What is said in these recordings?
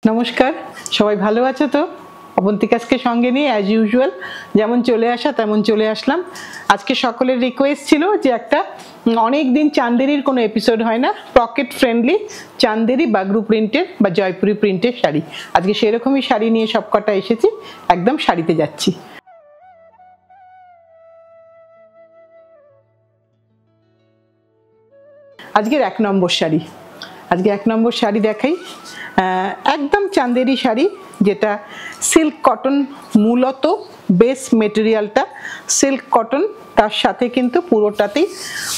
নমস্কার, সবাই ভালো আছো তো? অবন্তিকাকে সঙ্গে নিয়ে অ্যাজ ইউজুয়াল যেমন চলে আসা তেমন চলে আসলাম। আজকে সকলের রিকোয়েস্ট ছিল যে একটা অনেক দিন চান্দেরির কোনো এপিসোড হয় না, পকেট ফ্রেন্ডলি চান্দেরি বাগরু প্রিন্টের বা জয়পুরি প্রিন্টের শাড়ি। আজকে সেরকমই শাড়ি নিয়ে সব কটা এসেছি, একদম শাড়িতে যাচ্ছি। আজকের এক নম্বর শাড়ি দেখাই। একদম চান্দেরি শাড়ি, যেটা সিল্ক কটন, মূলত বেস মেটেরিয়ালটা সিল্ক কটন, তার সাথে কিন্তু পুরোটাতেই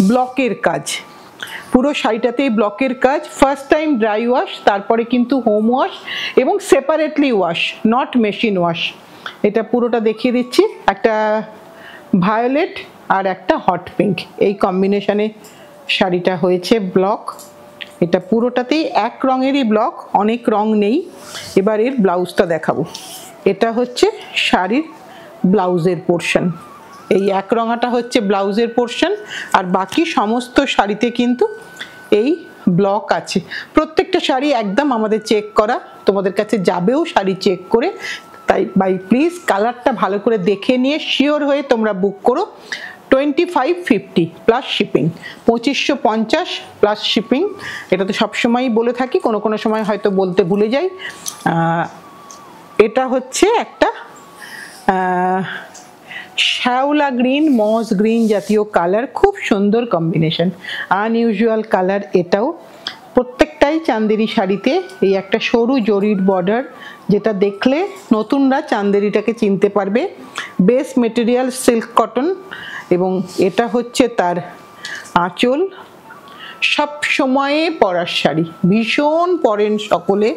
ব্লকের কাজ, পুরো শাড়িটাতেই ব্লকের কাজ। ফার্স্ট টাইম ড্রাই ওয়াশ, তারপরে কিন্তু হোম ওয়াশ এবং separately wash, not machine wash. এটা পুরোটা দেখিয়ে দিচ্ছি। একটা ভায়োলেট আর একটা হট পিঙ্ক, এই কম্বিনেশনে শাড়িটা হয়েছে ব্লক। এটা পুরোটাতেই এক রঙেরই ব্লক, অনেক রং নেই। এবার এর ব্লাউজটা দেখাবো। এটা হচ্ছে শাড়ির ব্লাউজের পোর্শন, এই এক রঙাটা হচ্ছে ব্লাউজের পোর্শন, আর বাকি সমস্ত শাড়িতে কিন্তু এই ব্লক আছে। প্রত্যেকটা শাড়ি একদম আমাদের চেক করা, তোমাদের কাছে যাবেও শাড়ি চেক করে। তাই প্লিজ কালারটা ভালো করে দেখে নিয়ে শিওর হয়ে তোমরা বুক করো। 2550 প্লাস শিপিং, 2550 প্লাস শিপিং। এটা তো সবসময়ই বলে থাকি, কোনো সময় হয়তো বলতে ভুলে যাই। এটা হচ্ছে একটা শ্যাওলা গ্রিন, মস গ্রিন জাতীয় কালার, খুব সুন্দর কম্বিনেশন, আনইউজুয়াল কালার। এটাও প্রত্যেকটাই চান্দেরি শাড়িতে এই একটা সরু জরির বর্ডার, যেটা দেখলে নতুনরা চান্দেরিটাকে চিনতে পারবে। বেস মেটেরিয়াল সিল্ক কটন, এবং এটা হচ্ছে তার আঁচল। সব সময়ে পরার শাড়ি, ভীষণ পরেন সকলে।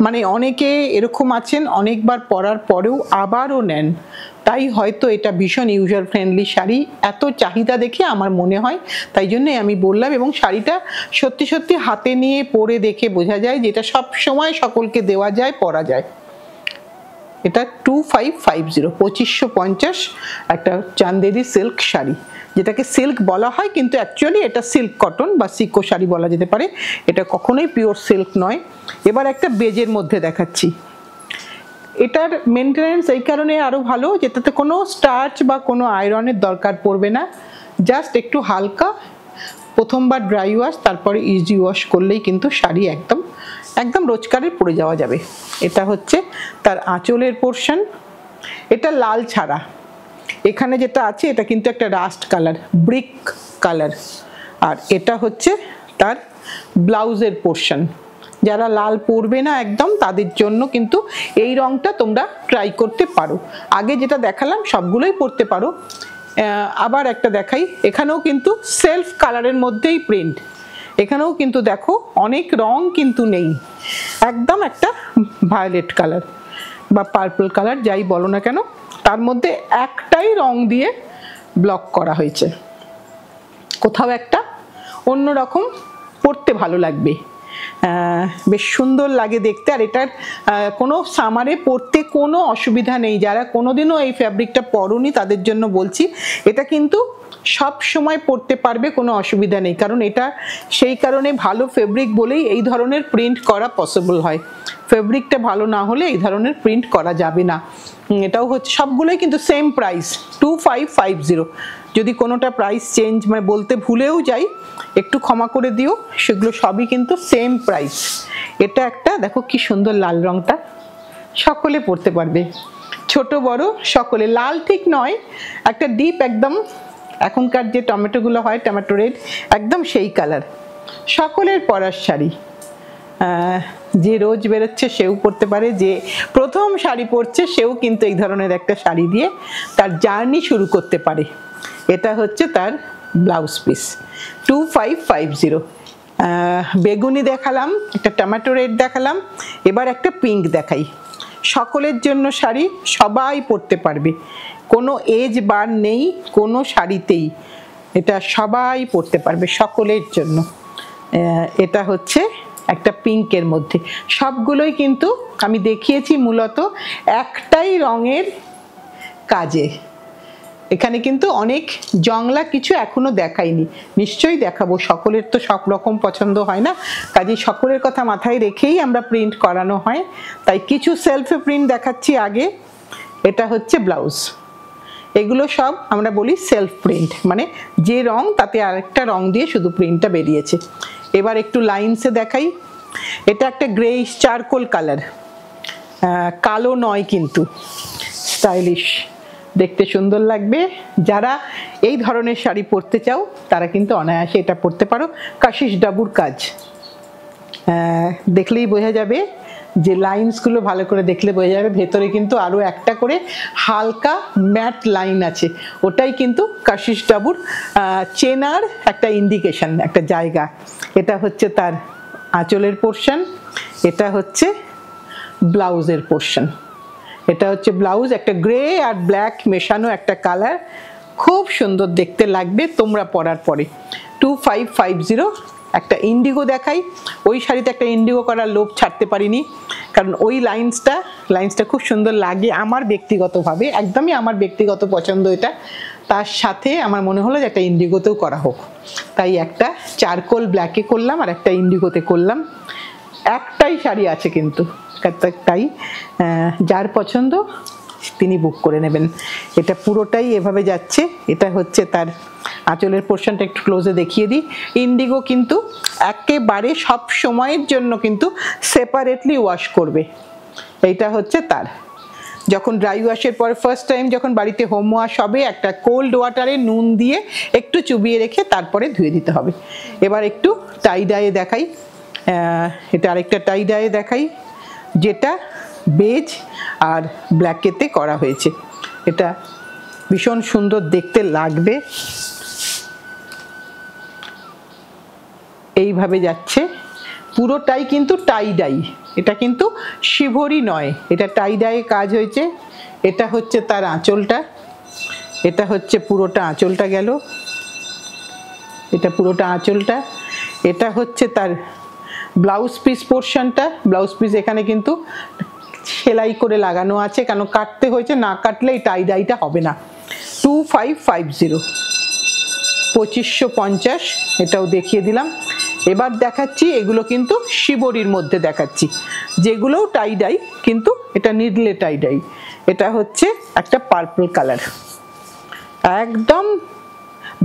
মানে অনেকে এরকম আছেন অনেকবার পরার পরেও আবারও নেন, তাই হয়তো এটা ভীষণ ইউজার ফ্রেন্ডলি শাড়ি। এত চাহিদা দেখে আমার মনে হয়, তাই জন্যই আমি বললাম। এবং শাড়িটা সত্যি সত্যি হাতে নিয়ে পরে দেখে বোঝা যায় যেটা সব সময় সকলকে দেওয়া যায়, পরা যায়। এটা 2550, 2550 একটা চান্দেরি সিল্ক শাড়ি, যেটাকে সিল্ক বলা হয় কিন্তু অ্যাকচুয়ালি এটা সিল্ক কটন বা সিকো শাড়ি বলা যেতে পারে। এটা কখনোই পিওর সিল্ক নয়। এবার একটা বেজের মধ্যে দেখাচ্ছি। এটার মেনটেনেন্স এই কারণে আরও ভালো, যেটাতে কোনো স্টার্চ বা কোনো আয়রনের দরকার পড়বে না। জাস্ট একটু হালকা প্রথমবার ড্রাই ওয়াশ, তারপরে ইজি ওয়াশ করলেই কিন্তু শাড়ি একদম রোজকারের পরে যাওয়া যাবে। এটা হচ্ছে তার আঁচলের পোর্শন। এটা লাল ছাড়া, এখানে যেটা আছে এটা কিন্তু একটা রাস্ট কালার, ব্রিক কালার। আর এটা হচ্ছে তার ব্লাউজের পোর্শন। যারা লাল পরবে না একদম, তাদের জন্য কিন্তু এই রংটা তোমরা ট্রাই করতে পারো। আগে যেটা দেখালাম সবগুলোই পরতে পারো। আবার একটা দেখাই, এখানেও কিন্তু সেলফ কালারের মধ্যেই প্রিন্ট। এখানেও কিন্তু দেখো অনেক রং কিন্তু নেই, একদম একটা ভায়োলেট কালার বা পার্পল কালার যাই বলো না কেন, তার মধ্যে একটাই রং দিয়ে ব্লক করা হয়েছে। কোথাও একটা অন্যরকম, পরতে ভালো লাগবে, বেশ সুন্দর লাগে দেখতে। আর এটার কোনো সামারে পরতে কোনো অসুবিধা নেই। যারা কোনোদিনও এই ফ্যাব্রিকটা পরোনি তাদের জন্য বলছি, এটা কিন্তু সব সময় পরতে পারবে, কোনো অসুবিধা নেই। কারণ এটা সেই কারণে ভালো ফেব্রিক বলেই এই ধরনের প্রিন্ট করা পসিবল হয়। ফেব্রিকটা ভালো না হলে এই ধরনের প্রিন্ট করা যাবে না। এটাও হচ্ছে, সবগুলোই কিন্তু সেম প্রাইস 2550। যদি কোনোটা প্রাইস চেঞ্জ মানে বলতে ভুলেও যাই, একটু ক্ষমা করে দিও, সেগুলো সবই কিন্তু সেম প্রাইস। এটা একটা দেখো কি সুন্দর লাল রংটা, সকলে পরতে পারবে, ছোট বড় সকলে। লাল ঠিক নয়, একটা ডিপ একদম এখনকার যে টমেটোগুলো হয়, টমেটো রেড, একদম সেই কালার। সকলের পরার শাড়ি, যে রোজ বেরোচ্ছে সেও পরতে পারে, যে প্রথম শাড়ি পরছে সেও কিন্তু এই ধরনের একটা শাড়ি দিয়ে তার জার্নি শুরু করতে পারে। এটা হচ্ছে তার ব্লাউজ পিস, 2550। বেগুনি দেখালাম, একটা টমেটো রেড দেখালাম, এবার একটা পিঙ্ক দেখাই। সকলের জন্য শাড়ি, সবাই পরতে পারবে, কোনো এজ বার নেই কোনো শাড়িতেই, এটা সবাই পরতে পারবে, সকলের জন্য। এটা হচ্ছে একটা পিঙ্কের মধ্যে। সবগুলোই কিন্তু আমি দেখিয়েছি মূলত একটাই রঙের কাজে, এখানে কিন্তু অনেক জংলা কিছু এখনো দেখাইনি, নিশ্চয়ই দেখাবো। সকলের তো সব রকম পছন্দ হয় না, কাজে সকলের কথা মাথায় রেখেই আমরা প্রিন্ট করানো হয়। তাই কিছু সেলফে প্রিন্ট দেখাচ্ছি আগে। এটা হচ্ছে ব্লাউজ। এগুলো সব আমরা বলি সেলফ প্রিন্ট, মানে যে রং তাতে আরেকটা রং দিয়ে শুধু প্রিন্টটা বেরিয়েছে। এবার একটু লাইনসে দেখাই। এটা একটা গ্রেইশ চারকোল কালার, কালো নয় কিন্তু, স্টাইলিশ, দেখতে সুন্দর লাগবে। যারা এই ধরনের শাড়ি পরতে চাও তারা কিন্তু অনায়াসে এটা পরতে পারো। কাশিস ডাবুর কাজ, দেখলেই বোঝা যাবে, যে লাইনসগুলো ভালো করে দেখলে বোঝা যাবে। ভেতরে কিন্তু আরও একটা করে হালকা ম্যাট লাইন আছে, ওটাই কিন্তু কাশিস ডাবুর চেনার একটা ইন্ডিকেশন, একটা জায়গা। এটা হচ্ছে তার আঁচলের পোর্শন, এটা হচ্ছে ব্লাউজের পোর্শন। এটা হচ্ছে ব্লাউজ, একটা গ্রে আর ব্ল্যাক মেশানো একটা কালার, খুব সুন্দর দেখতে লাগবে তোমরা পরার পরে। 2550। একটা ইন্ডিগো দেখাই। ওই শাড়িতে একটা ইন্ডিগো করার লোভ ছাড়তে পারিনি, কারণ ওই লাইন্সটা খুব সুন্দর লাগে আমার ব্যক্তিগতভাবে, একদমই আমার ব্যক্তিগত পছন্দ এটা। তার সাথে আমার মনে হলো যে একটা ইন্ডিগোতেও করা হোক, তাই একটা চারকোল ব্ল্যাকে করলাম আর একটা ইন্ডিগোতে করলাম। একটাই শাড়ি আছে কিন্তু, তাই যার পছন্দ তিনি বুক করে নেবেন। এটা পুরোটাই এভাবে যাচ্ছে। এটা হচ্ছে তার আঁচলের পোর্শনটা, একটু ক্লোজে দেখিয়ে দিই। ইন্ডিগো কিন্তু একেবারে সব সময়ের জন্য কিন্তু সেপারেটলি ওয়াশ করবে। এইটা হচ্ছে তার, যখন ড্রাই ওয়াশের পর ফার্স্ট টাইম যখন বাড়িতে হোম ওয়াশ হবে, একটা কোল্ড ওয়াটারে নুন দিয়ে একটু চুবিয়ে রেখে তারপরে ধুয়ে দিতে হবে। এবার একটু টাই ডায়ে দেখাই। এটা আরেকটা টাই ডায়ে দেখাই, যেটা বেজ আর ব্ল্যাকেতে করা হয়েছে। এটা ভীষণ সুন্দর দেখতে লাগবে। এইভাবে যাচ্ছে পুরোটাই কিন্তু টাই ডাই, এটা কিন্তু শিভরি নয়, এটা টাই ডাইয়ে কাজ হয়েছে। এটা হচ্ছে তার আঁচলটা, এটা হচ্ছে পুরোটা আঁচলটা গেল, এটা পুরোটা আঁচলটা। এটা হচ্ছে তার ব্লাউজ পিস পোর্শনটা। ব্লাউজ পিস এখানে কিন্তু সেলাই করে লাগানো আছে, কেন কাটতে হয়েছে, না কাটলে এই টাই ডাইটা হবে না। 2550, 2550, এটাও দেখিয়ে দিলাম। এবার দেখাচ্ছি, এগুলো কিন্তু শিবরির মধ্যে দেখাচ্ছি, যেগুলোও টাই ডাই, কিন্তু এটা নিডলে টাই ডাই। এটা হচ্ছে একটা পার্পল কালার, একদম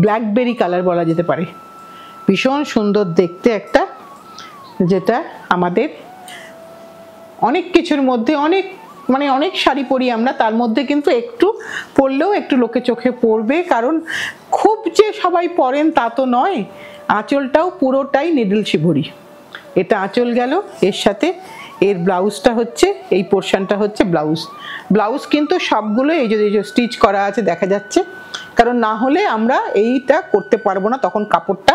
ব্ল্যাকবেরি কালার বলা যেতে পারে, ভীষণ সুন্দর দেখতে একটা, যেটা আমাদের অনেক কিছুর মধ্যে অনেক শাড়ি পরি আমরা, তার মধ্যে কিন্তু একটু পরলেও একটু লোকে চোখে পড়বে, কারণ খুব যে সবাই পরেন তা তো নয়। আঁচলটাও পুরোটাই নিডল শিবরি। এটা আঁচল গেল, এর সাথে এর ব্লাউজটা হচ্ছে, এই পোর্শনটা হচ্ছে ব্লাউজ কিন্তু সবগুলো এই যে স্টিচ করা আছে দেখা যাচ্ছে, কারণ না হলে আমরা এইটা করতে পারবো না, তখন কাপড়টা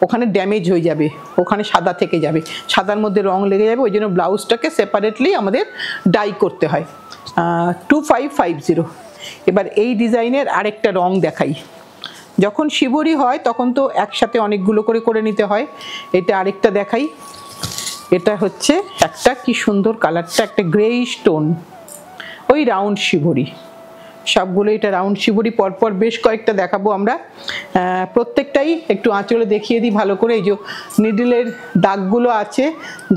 ওখানে ড্যামেজ হয়ে যাবে, ওখানে সাদা থেকে যাবে, সাদার মধ্যে রং লেগে যাবে, ওই জন্য ব্লাউজটাকে সেপারেটলি আমাদের ডাই করতে হয়। 2550। এবার এই ডিজাইনের আরেকটা রং দেখাই। যখন শিবরি হয় তখন তো একসাথে অনেকগুলো করে নিতে হয়। এটা আরেকটা দেখাই। এটা হচ্ছে একটা কি সুন্দর কালারটা, একটা গ্রেইশ টোন, ওই রাউন্ড শিবরি, সবগুলো এটা রাউন্ড শিবরি। পরপর বেশ কয়েকটা দেখাবো আমরা, প্রত্যেকটাই একটু আঁচলে দেখিয়ে দিই ভালো করে। এই যে নিডলের দাগগুলো আছে,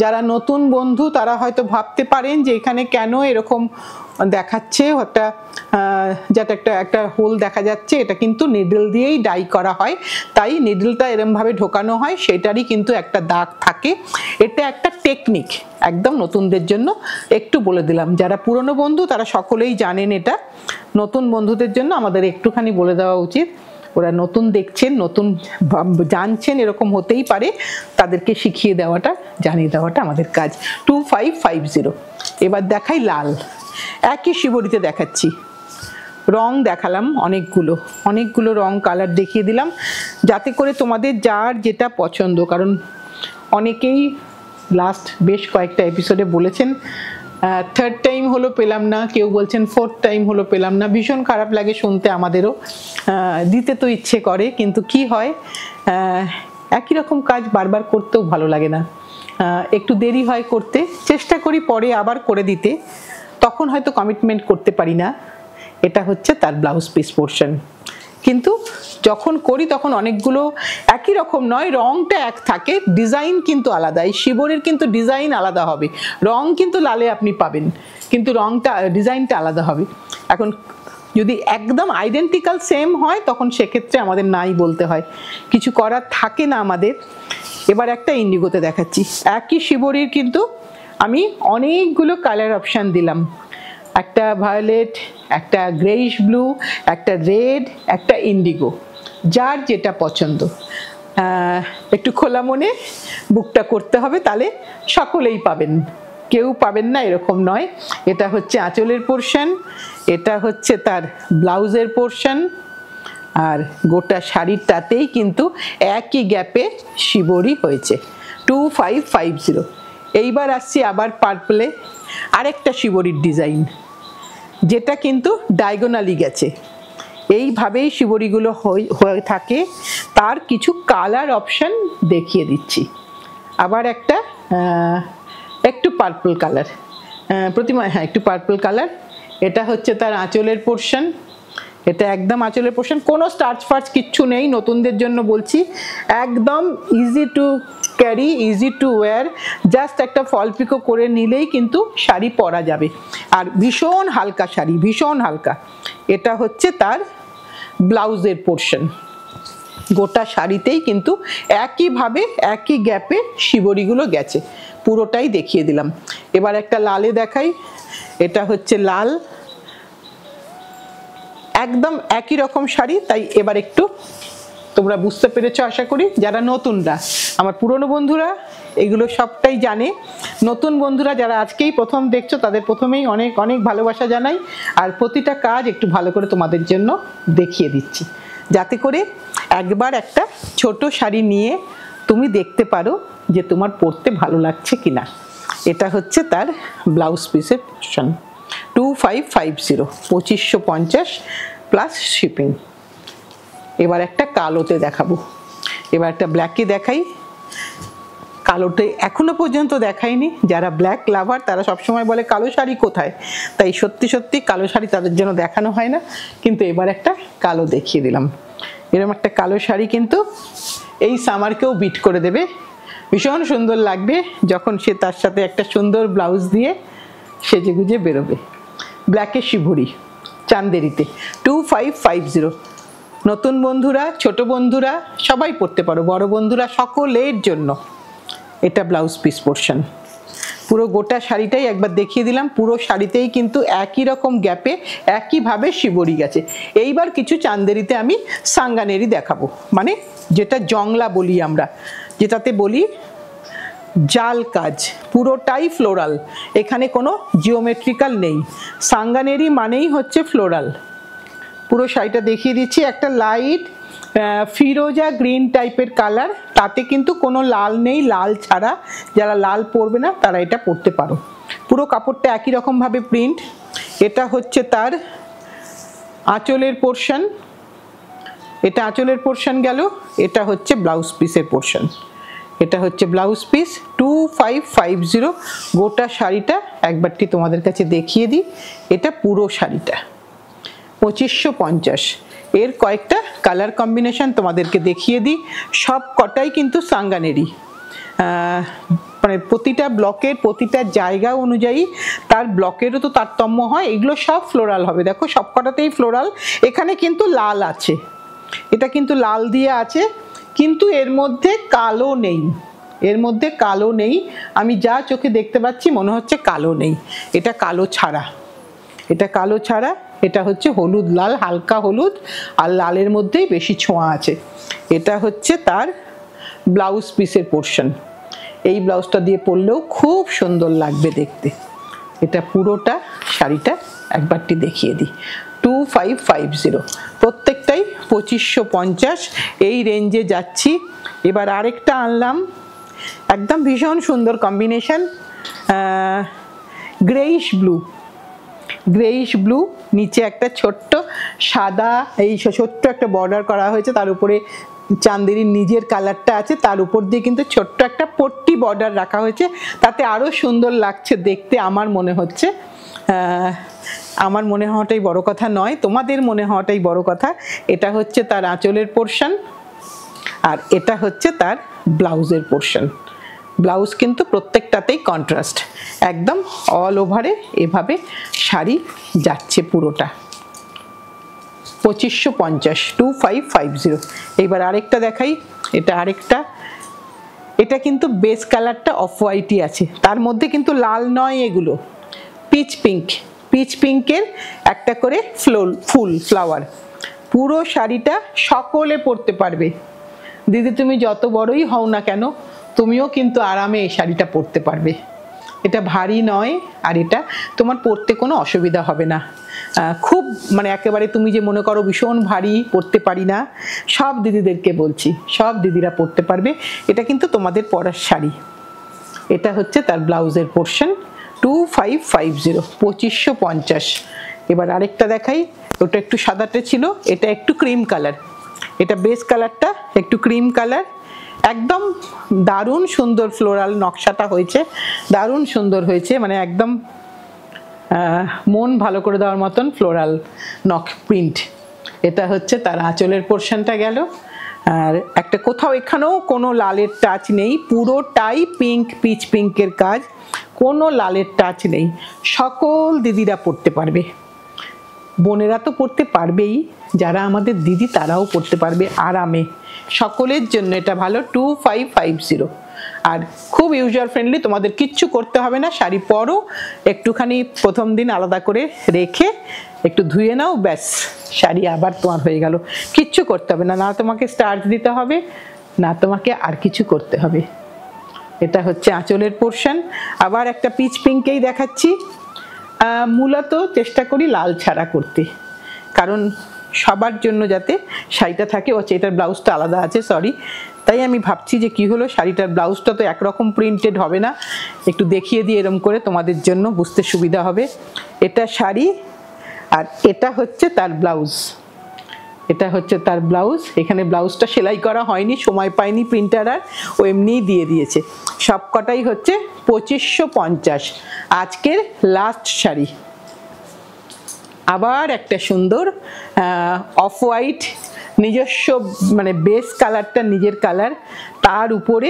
যারা নতুন বন্ধু তারা হয়তো ভাবতে পারেন যে এখানে কেন এরকম দেখাচ্ছে, যাতে একটা হোল দেখা যাচ্ছে, এটা কিন্তু নিডল দিয়েই ডাই করা হয়, তাই নিডলটা এরমভাবে ঢোকানো হয়, সেটারই কিন্তু একটা দাগ থাকে। এটা একটা টেকনিক, একদম নতুনদের জন্য একটু বলে দিলাম। যারা পুরনো বন্ধু তারা সকলেই জানেন, এটা নতুন বন্ধুদের জন্য আমাদের একটুখানি বলে দেওয়া উচিত। ওরা নতুন দেখছেন, নতুন জানছেন, এরকম হতেই পারে, তাদেরকে শিখিয়ে দেওয়াটা, জানিয়ে দেওয়াটা আমাদের কাজ। 2550। এবার দেখাই লাল, একই শিবরিতে দেখাচ্ছি। রং দেখালাম অনেকগুলো রং কালার দেখিয়ে দিলাম, যাতে করে তোমাদের যার যেটা পছন্দ, কারণ অনেকেই লাস্ট বেশ কয়েকটা এপিসোডে বলেছেন থার্ড টাইম হলো পেলাম না, কেউ বলছেন ফোর্থ টাইম হলো পেলাম না। ভীষণ খারাপ লাগে শুনতে, আমাদেরও দিতে তো ইচ্ছে করে, কিন্তু কি হয়, একই রকম কাজ বারবার করতেও ভালো লাগে না, একটু দেরি হয় করতে, চেষ্টা করি পরে আবার করে দিতে, তখন হয়তো কমিটমেন্ট করতে পারি না। এটা হচ্ছে তার ব্লাউজ পিস পোর্শন। কিন্তু যখন করি তখন অনেকগুলো একই রকম নয়, রংটা এক থাকে, ডিজাইন কিন্তু আলাদা। এই শিবরির কিন্তু ডিজাইন আলাদা হবে, রং কিন্তু লালে আপনি পাবেন, কিন্তু রংটা ডিজাইনটা আলাদা হবে। এখন যদি একদম আইডেন্টিক্যাল সেম হয় তখন সেক্ষেত্রে আমাদের নাই বলতে হয়, কিছু করার থাকে না আমাদের। এবার একটা ইন্ডিগোতে দেখাচ্ছি, একই শিবরির কিন্তু আমি অনেকগুলো কালার অপশান দিলাম, একটা ভায়োলেট, একটা গ্রেইশ ব্লু, একটা রেড, একটা ইন্ডিগো, যার যেটা পছন্দ। একটু খোলা মনে বুকটা করতে হবে, তাহলে সকলেই পাবেন, কেউ পাবেন না এরকম নয়। এটা হচ্ছে আঁচলের পোর্শন, এটা হচ্ছে তার ব্লাউজের পোর্শন, আর গোটা শাড়িটাতেই কিন্তু একই গ্যাপে শিবরি হয়েছে 2550। এইবার আসছি আবার পার্পলে, আরেকটা শিবরির ডিজাইন, যেটা কিন্তু ডায়াগোনালি গেছে। এইভাবেই শিবরিগুলো হয়ে থাকে। তার কিছু কালার অপশান দেখিয়ে দিচ্ছি। আবার একটা একটু পার্পল কালার, প্রতিমা, হ্যাঁ একটু পার্পল কালার। এটা হচ্ছে তার আঁচলের পোর্শন, এটা একদম আঁচলের পোর্শন, কোনো স্টার্চ ফার্চ কিচ্ছু নেই, নতুনদের জন্য বলছি, একদম easy to carry, easy to wire, just একটা ফল পিকো করে নিলেই কিন্তু শাড়ি পরা যাবে। আর ভীষণ হালকা শাড়ি, ভীষণ হালকা। এটা হচ্ছে তার ব্লাউজের পোর্শন, গোটা শাড়িতেই কিন্তু একইভাবে একই গ্যাপে শিবরিগুলো গেছে, পুরোটাই দেখিয়ে দিলাম। এবার একটা লালে দেখাই, এটা হচ্ছে লাল, একদম একই রকম শাড়ি, তাই এবার একটু তোমরা বুঝতে পেরেছো আশা করি। যারা নতুনরা, আমার পুরনো বন্ধুরা এগুলো সবটাই জানে, নতুন বন্ধুরা যারা আজকেই প্রথম দেখছো তাদের প্রথমেই অনেক অনেক ভালোবাসা জানাই। আর প্রতিটা কাজ একটু ভালো করে তোমাদের জন্য দেখিয়ে দিচ্ছি, যাতে করে একবার একটা ছোট শাড়ি নিয়ে তুমি দেখতে পারো যে তোমার পরতে ভালো লাগছে কিনা। এটা হচ্ছে তার ব্লাউজ পিসের পোর্শন, 2550, 2550 প্লাস শিপিং। এবার একটা কালোতে দেখাবো, এবার একটা ব্ল্যাকে দেখাই। কালোতে এখনো পর্যন্ত দেখাইনি, যারা ব্ল্যাক লাভার তারা সবসময় বলে কালো শাড়ি কোথায়, তাই সত্যি সত্যি কালো শাড়ি তাদের জন্য দেখানো হয় না, কিন্তু এবার একটা কালো দেখিয়ে দিলাম। এরকম একটা কালো শাড়ি কিন্তু এই সামারকেও বিট করে দেবে, ভীষণ সুন্দর লাগবে যখন সে তার সাথে একটা সুন্দর ব্লাউজ দিয়ে সেজে গুজে বেরোবে। ব্ল্যাকের শিবরি চান্দেরিতে 2550। নতুন বন্ধুরা, ছোট বন্ধুরা সবাই পরতে পারো, বড় বন্ধুরা সকলের জন্য। এটা ব্লাউজ পিস পোর্শন, পুরো গোটা শাড়িটাই একবার দেখিয়ে দিলাম, পুরো শাড়িতেই কিন্তু একই রকম গ্যাপে একইভাবে শিবরি গেছে। এইবার কিছু চান্দেরিতে আমি সাঙ্গানেরি দেখাবো, মানে যেটা জংলা বলি আমরা, যেটাতে বলি জাল কাজ, পুরোটাই ফ্লোরাল, এখানে কোনো জিওমেট্রিক্যাল নেই। সাঙ্গানেরি মানেই হচ্ছে ফ্লোরাল। পুরো শাড়িটা দেখিয়ে দিচ্ছি, একটা লাইট ফিরোজা গ্রিন টাইপের কালার, তাতে কিন্তু কোনো লাল নেই, লাল ছাড়া যারা লাল পরবে না তারা এটা পরতে পারো। পুরো কাপড়টা একই রকমভাবে প্রিন্ট। এটা হচ্ছে তার আঁচলের পোর্শন, এটা আঁচলের পোর্শন গেল, এটা হচ্ছে ব্লাউজ পিসের পোর্শন। এটা হচ্ছে ব্লাউজ পিস 2550। গোটা শাড়িটা একবারটি তোমাদের কাছে দেখিয়ে দিই, এটা পুরো শাড়িটা 2550। এর কয়েকটা কালার কম্বিনেশন তোমাদেরকে দেখিয়ে দিই, সব কটাই কিন্তু সাঙ্গানেরি, মানে প্রতিটা ব্লকের প্রতিটা জায়গা অনুযায়ী তার ব্লকেরও তো তারতম্য হয়, এগুলো সব ফ্লোরাল হবে। দেখো সব কটাতেই ফ্লোরাল, এখানে কিন্তু লাল আছে, এটা কিন্তু লাল দিয়ে আছে, কিন্তু এর মধ্যে কালো নেই, এর মধ্যে কালো নেই, আমি যা চোখে দেখতে পাচ্ছি মনে হচ্ছে কালো নেই, এটা কালো ছাড়া, এটা কালো ছাড়া। এটা হচ্ছে হলুদ লাল, হালকা হলুদ, আর লালের মধ্যেই বেশি ছোঁয়া আছে। এটা হচ্ছে তার ব্লাউজ পিসের পোর্শন, এই ব্লাউজটা দিয়ে পরলেও খুব সুন্দর লাগবে দেখতে। এটা পুরোটা শাড়িটা একবারটি দেখিয়ে দিই, 2550, প্রত্যেকটাই 2550, এই রেঞ্জে যাচ্ছি। এবার আরেকটা আনলাম, একদম ভীষণ সুন্দর combination, greyish blue, greyish blue, নিচে একটা ছোট্ট সাদা, এই ছোট্ট একটা বর্ডার করা হয়েছে, তার উপরে চান্দেরির নিজের কালারটা আছে, তার উপর দিয়ে কিন্তু ছোট্ট একটা পট্টি বর্ডার রাখা হয়েছে, তাতে আরও সুন্দর লাগছে দেখতে আমার মনে হচ্ছে। আমার মনে হওয়াটাই বড় কথা নয়, তোমাদের মনে হওয়াটাই বড় কথা। এটা হচ্ছে তার আঁচলের পোর্শন, আর এটা হচ্ছে তার ব্লাউজের পোর্শন। ব্লাউজ কিন্তু প্রত্যেকটাতেই কন্ট্রাস্ট, একদম অল ওভারে এভাবে শাড়ি যাচ্ছে পুরোটা। 2550, 2550। এইবার আরেকটা দেখাই, এটা আরেকটা। এটা কিন্তু বেস কালারটা অফ হোয়াইটই আছে, তার মধ্যে কিন্তু লাল নয়, এগুলো পিচ পিঙ্ক। পিচ পিঙ্কের একটা করে ফুল ফ্লাওয়ার। পুরো শাড়িটা সকলে পরতে পারবে। দিদি তুমি যত বড়ই হও না কেন, তুমিও কিন্তু আরামে এই শাড়িটা পরতে পারবে। এটা ভারী নয়, আর এটা তোমার পরতে কোনো অসুবিধা হবে না। খুব মানে একেবারে তুমি যে মনে করো ভীষণ ভারী, পরতে পারি না, সব দিদিদেরকে বলছি, সব দিদিরা পরতে পারবে। এটা কিন্তু তোমাদের পরার শাড়ি। এটা হচ্ছে তার ব্লাউজের পোর্শন। 2550, 2550। এবার আরেকটা দেখাই, ওটা একটু সাদাটে ছিল, এটা একটু ক্রিম কালার। এটা বেস কালারটা একটু ক্রিম কালার, একদম দারুণ সুন্দর ফ্লোরাল নকশাটা হয়েছে, দারুণ সুন্দর হয়েছে, মানে একদম মন ভালো করে দেওয়ার মতন ফ্লোরাল নক প্রিন্ট। এটা হচ্ছে তার আঁচলের পোর্শনটা গেল। আর একটা কোথাও এখানেও কোনো লালের টাচ নেই, পুরোটাই পিঙ্ক, পিচ পিঙ্কের কাজ, কোনো লালের টাচ নেই। সকল দিদিরা পরতে পারবে, বোনেরা তো পরতে পারবেই, যারা আমাদের দিদি তারাও পরতে পারবে আরামে, সকলের জন্য এটা ভালো। 2550। আর খুব ইউজার ফ্রেন্ডলি, তোমাদের কিচ্ছু করতে হবে না। শাড়ি পরো, একটুখানি প্রথম দিন আলাদা করে রেখে একটু ধুয়ে নাও, ব্যাস শাড়ি আবার তোমার হয়ে গেল। কিচ্ছু করতে হবে না, না তোমাকে স্টার্চ দিতে হবে, না তোমাকে আর কিছু করতে হবে। এটা হচ্ছে আঁচলের পোর্শন। আবার একটা পিচ পিঙ্কেই দেখাচ্ছি। মূলত চেষ্টা করি লাল ছাড়া করতে, কারণ সবার জন্য যাতে শাড়িটা থাকে। ও এটার ব্লাউজটা আলাদা আছে, সরি, তাই আমি ভাবছি যে কি হলো, শাড়িটার ব্লাউজটা তো একরকম প্রিন্টেড হবে না, একটু দেখিয়ে দিয়ে এরকম করে তোমাদের জন্য বুঝতে সুবিধা হবে। এটা শাড়ি, আর এটা হচ্ছে তার ব্লাউজ। এটা হচ্ছে তার ব্লাউজ। এখানে ব্লাউজটা সেলাই করা হয়নি, সময় পায়নি প্রিন্টার, আর ও এমনিই দিয়ে দিয়েছে। সব কটাই হচ্ছে 2550। আজকের লাস্ট শাড়ি। আবার একটা সুন্দর অফ হোয়াইট, নিজস্ব মানে বেস কালারটা নিজের কালার, তার উপরে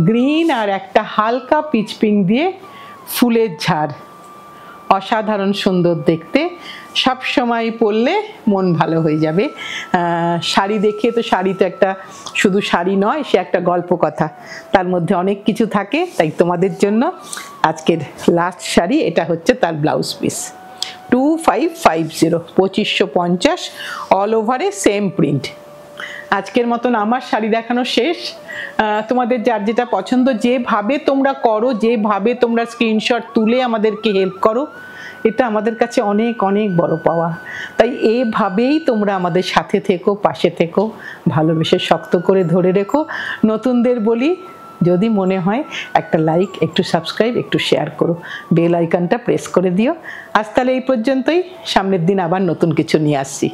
গ্রিন আর একটা হালকা পিচ পিঙ্ক দিয়ে ফুলের ঝাড়। অসাধারণ সুন্দর দেখতে, সব সময় পরলে মন ভালো হয়ে যাবে। শাড়ি দেখে তো, শাড়ি তো একটা শুধু শাড়ি নয়, সে একটা গল্প কথা, তার মধ্যে অনেক কিছু থাকে। তাই তোমাদের জন্য আজকের লাস্ট শাড়ি, এটা হচ্ছে তার ব্লাউজ পিস। 2550, 2550, অল ওভারে সেম প্রিন্ট। আজকের মতন আমার শাড়ি দেখানো শেষ। তোমাদের যার যেটা পছন্দ, যেভাবে তোমরা করো, যেভাবে তোমরা স্ক্রিনশট তুলে আমাদেরকে হেল্প করো, এটা আমাদের কাছে অনেক অনেক বড় পাওয়া। তাই এভাবেই তোমরা আমাদের সাথে থেকো, পাশে থেকো, ভালোবেসে শক্ত করে ধরে রেখো। নতুনদের বলি, যদি মনে হয় একটা লাইক, একটু সাবস্ক্রাইব, একটু শেয়ার করো, বেল আইকনটা প্রেস করে দিও। আজ তাহলে এই পর্যন্তই, সামনের দিন আবার নতুন কিছু নিয়ে আসছি।